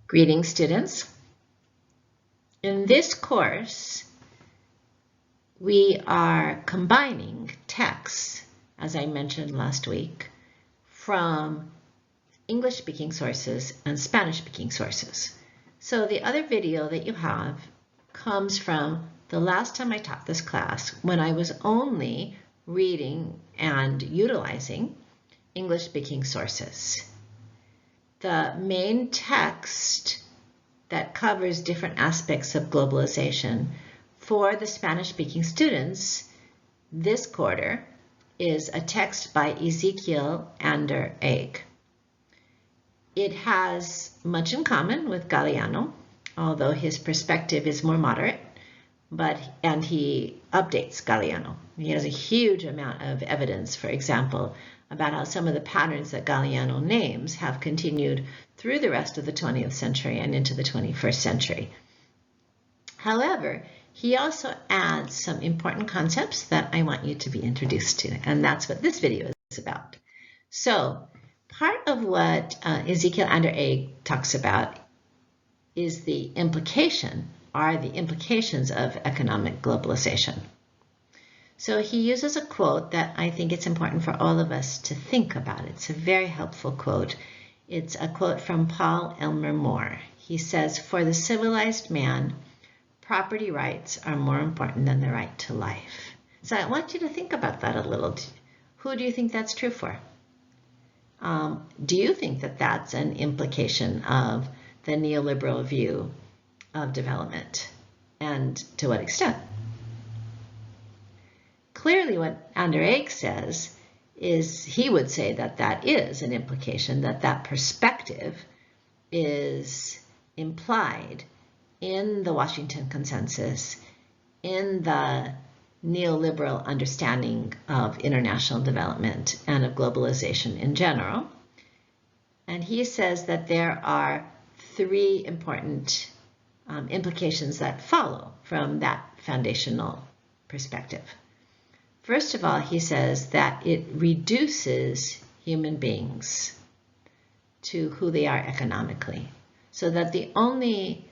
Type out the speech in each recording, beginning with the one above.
Greetings, students. In this course, we are combining texts, as I mentioned last week, from English-speaking sources and Spanish-speaking sources. So the other video that you have comes from the last time I taught this class, when I was only reading and utilizing English-speaking sources. The main text that covers different aspects of globalization for the Spanish-speaking students this quarter is a text by Ezekiel Ander Egg. It has much in common with Galeano, although his perspective is more moderate, and he updates Galeano. He has a huge amount of evidence, for example, about how some of the patterns that Galeano names have continued through the rest of the 20th century and into the 21st century. However, he also adds some important concepts that I want you to be introduced to, and that's what this video is about. So, part of what Ezekiel Ander Egg talks about is the implications of economic globalization. So he uses a quote that I think it's important for all of us to think about. It's a very helpful quote. It's a quote from Paul Elmer Moore. He says, "For the civilized man, property rights are more important than the right to life." So I want you to think about that a little. Who do you think that's true for? Do you think that that's an implication of the neoliberal view of development? And to what extent? Clearly, what Ander Egg says is he would say that that is an implication, that that perspective is implied in the Washington Consensus, in the neoliberal understanding of international development and of globalization in general. And he says that there are three important implications that follow from that foundational perspective. First of all, he says that it reduces human beings to who they are economically, so that the only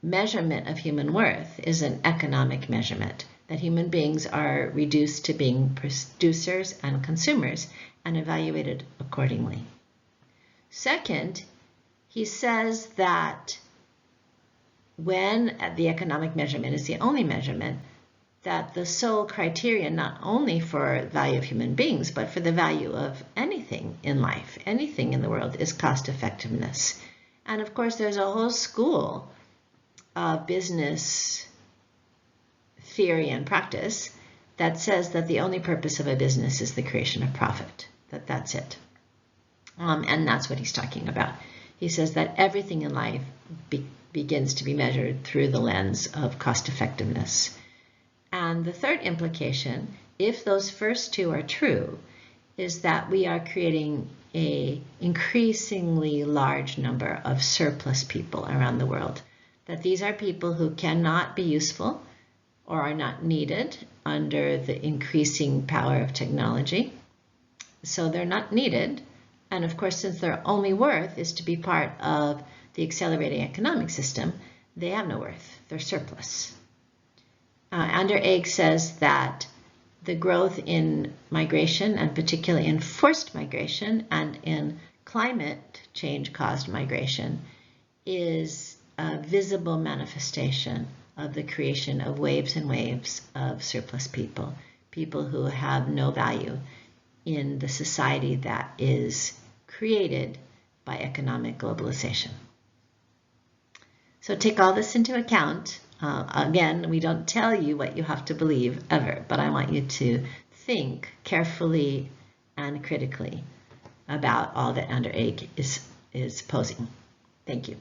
measurement of human worth is an economic measurement, that human beings are reduced to being producers and consumers and evaluated accordingly. Second, he says that when the economic measurement is the only measurement, that the sole criterion not only for value of human beings, but for the value of anything in life, anything in the world, is cost effectiveness. And of course, there's a whole school of business theory and practice that says that the only purpose of a business is the creation of profit, that's it. And that's what he's talking about. He says that everything in life begins to be measured through the lens of cost effectiveness. And the third implication, if those first two are true, is that we are creating an increasingly large number of surplus people around the world. That these are people who cannot be useful or are not needed under the increasing power of technology. So they're not needed. And of course, since their only worth is to be part of the accelerating economic system, they have no worth. They're surplus. Ander Egg says that the growth in migration, and particularly in forced migration and in climate change caused migration, is a visible manifestation of the creation of waves and waves of surplus people, people who have no value in the society that is created by economic globalization. So take all this into account. Again, we don't tell you what you have to believe ever, but I want you to think carefully and critically about all that Ander Egg is posing. Thank you.